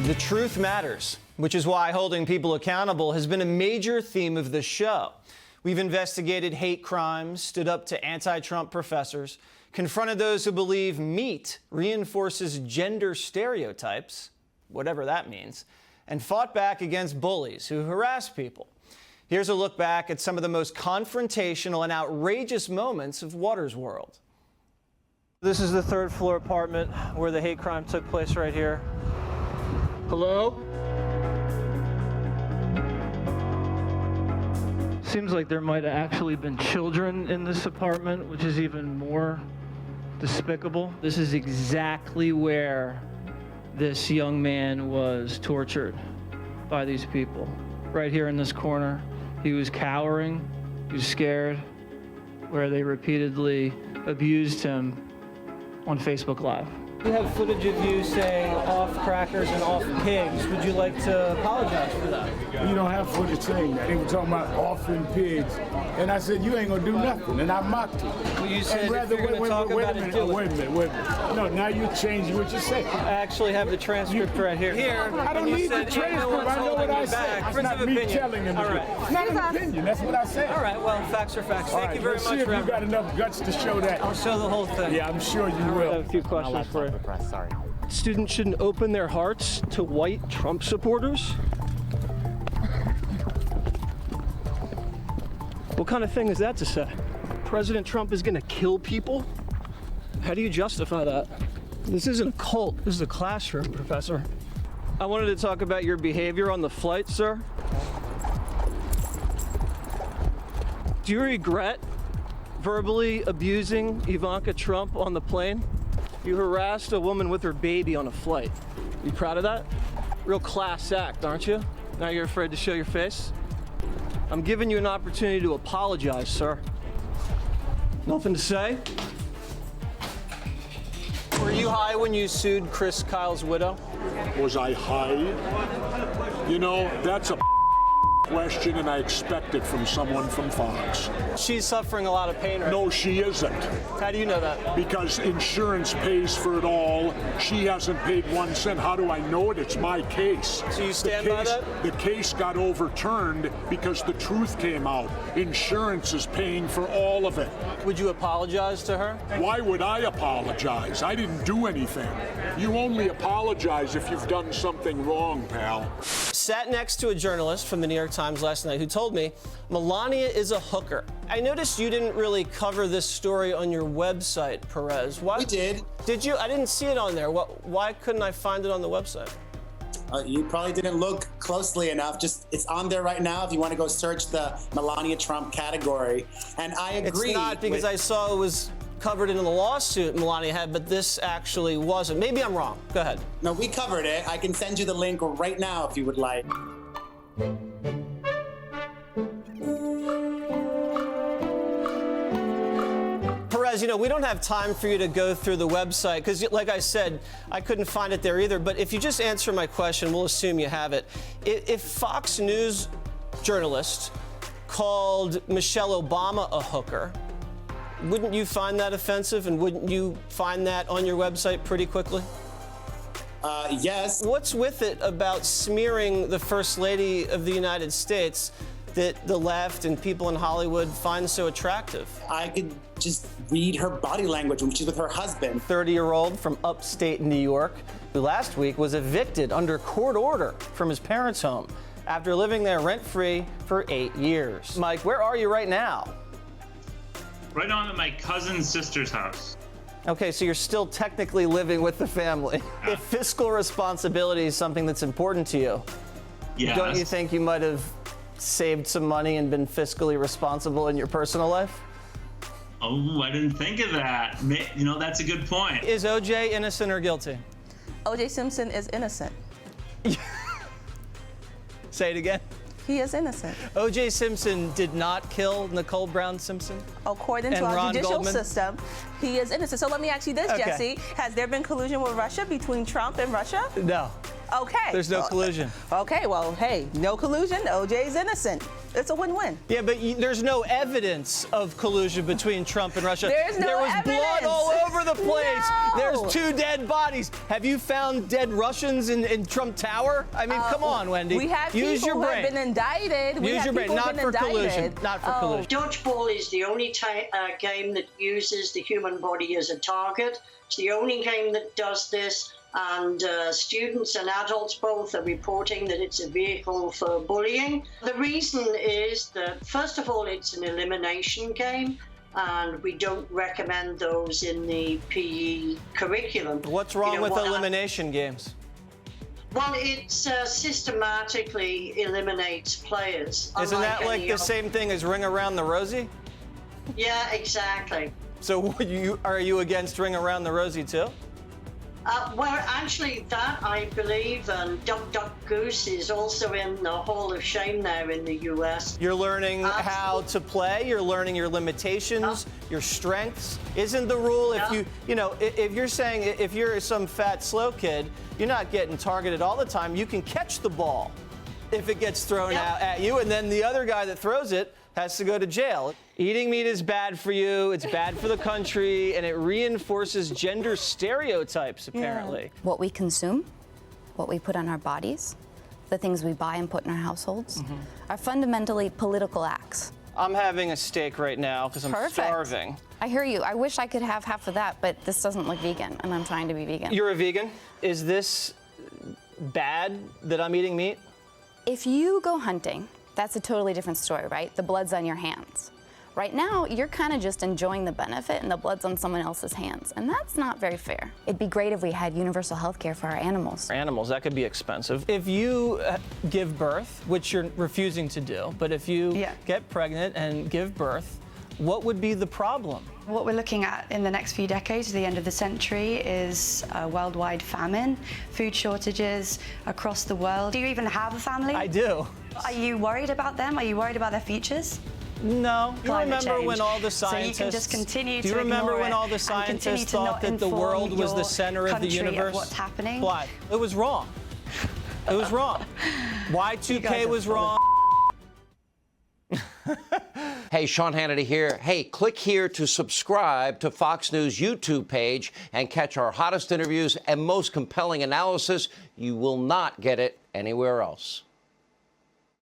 The truth matters, which is why holding people accountable has been a major theme of this show. We've investigated hate crimes, stood up to anti-Trump professors, confronted those who believe meat reinforces gender stereotypes, whatever that means, and fought back against bullies who harass people. Here's a look back at some of the most confrontational and outrageous moments of Waters' world. This is the third floor apartment where the hate crime took place right here. Hello? Seems like there might have actually been children in this apartment, which is even more despicable. This is exactly where this young man was tortured by these people. Right here in this corner. He was cowering, he was scared, where they repeatedly abused him on Facebook Live. We have footage of you saying off crackers and off pigs. Would you like to apologize for that? You don't have footage saying that. They were talking about offering pigs. And I said, you ain't gonna do nothing. And I mocked you. Well, you said if you're gonna talk about it, do it. Wait a minute. No, now you're changing what you say. I actually have the transcript right here. I don't need the transcript. I know what I said. It's not me telling him. It's not an opinion. That's what I said. All right, well, facts are facts. Thank you very much. See if you got enough guts to show that. I'll show the whole thing. Yeah, I'm sure you will. I have a few questions for you. Sorry. Students shouldn't open their hearts to white Trump supporters? What kind of thing is that to say? President Trump is gonna kill people? How do you justify that? This isn't a cult, this is a classroom, Professor. I wanted to talk about your behavior on the flight, sir. Do you regret verbally abusing Ivanka Trump on the plane? You harassed a woman with her baby on a flight. You proud of that? Real class act, aren't you? Now you're afraid to show your face? I'm giving you an opportunity to apologize, sir. Nothing to say? Were you high when you sued Chris Kyle's widow? Was I high? You know, that's a question, and I expect it from someone from Fox. She's suffering a lot of pain right now. No, she isn't. How do you know that? Because insurance pays for it all. She hasn't paid 1 cent. How do I know it? It's my case. So you stand by that? The case got overturned because the truth came out. Insurance is paying for all of it. Would you apologize to her? Why would I apologize? I didn't do anything. You only apologize if you've done something wrong, pal. Sat next to a journalist from the New York Times last night who told me Melania is a hooker. I noticed you didn't really cover this story on your website, Perez. Why? We did. Did you? I didn't see it on there. Why couldn't I find it on the website? You probably didn't look closely enough. It's on there right now if you want to go search the Melania Trump category. And I agree. It's not, because I saw it was covered in the lawsuit Melania had, but this actually wasn't. Maybe I'm wrong. Go ahead. No, we covered it. I can send you the link right now if you would like. Perez, you know, we don't have time for you to go through the website because, like I said, I couldn't find it there either. But if you just answer my question, we'll assume you have it. If Fox News journalist called Michelle Obama a hooker, wouldn't you find that offensive, and wouldn't you find that on your website pretty quickly? Yes. What's with it about smearing the First Lady of the United States that the left and people in Hollywood find so attractive? I could just read her body language when she's with her husband. 30-year-old from upstate New York, who last week was evicted under court order from his parents' home after living there rent-free for 8 years. Mike, where are you right now? Right on at my cousin's sister's house. Okay, so you're still technically living with the family. If fiscal responsibility is something that's important to you, don't you think you might have saved some money and been fiscally responsible in your personal life? Oh, I didn't think of that. You know, that's a good point. Is OJ innocent or guilty? OJ Simpson is innocent. Say it again. He is innocent. O.J. Simpson did not kill Nicole Brown Simpson? According to our judicial system, he is innocent. So let me ask you this, Jesse. Has there been collusion with Russia between Trump and Russia? No. Okay. There's no collusion. Okay, well, hey, no collusion. O.J. is innocent. It's a win-win. Yeah, but there's no evidence of collusion between Trump and Russia. There's no There was evidence. blood all over the place. No. There's 2 dead bodies. Have you found dead Russians in Trump Tower? I mean, come on, Wendy. We have Use people your who brain. have been indicted. Use your brain. Not for collusion. Not for collusion. Dodgeball is the only game that uses the human body as a target. It's the only game that does this. And students and adults both are reporting that it's a vehicle for bullying. The reason is that, first of all, it's an elimination game, and we don't recommend those in the PE curriculum. What's wrong with elimination games? Well, it systematically eliminates players. Isn't that like the same thing as Ring Around the Rosie? Yeah, exactly. So are you against Ring Around the Rosie too? Well, actually, that I believe, and Duck Duck Goose is also in the Hall of Shame there in the U.S. You're learning how to play. You're learning your limitations, your strengths. Isn't the rule if you're saying if you're some fat slow kid, you're not getting targeted all the time. You can catch the ball if it gets thrown out at you, and then the other guy that throws it has to go to jail. Eating meat is bad for you, it's bad for the country, and it reinforces gender stereotypes, apparently. Yeah. What we consume, what we put on our bodies, the things we buy and put in our households, are fundamentally political acts. I'm having a steak right now because I'm starving. I hear you. I wish I could have half of that, but this doesn't look vegan, and I'm trying to be vegan. You're a vegan? Is this bad that I'm eating meat? If you go hunting, that's a totally different story, right? The blood's on your hands. Right now, you're kind of just enjoying the benefit, and the blood's on someone else's hands, and that's not very fair. It'd be great if we had universal health care for our animals. Animals, that could be expensive. If you give birth, which you're refusing to do, but if you get pregnant and give birth, what would be the problem? What we're looking at in the next few decades, the end of the century, is a worldwide famine, food shortages across the world. Do you even have a family? I do. Are you worried about them? Are you worried about their futures? No. You remember when all the scientists... So you can just continue do you to remember ignore when it all the and scientists continue to thought not that the inform world was the your center of the country universe? of what's happening? Why? It was wrong. It was wrong. Y2K was wrong. Hey, Sean Hannity here. Hey, click here to subscribe to Fox News YouTube page and catch our hottest interviews and most compelling analysis. You will not get it anywhere else.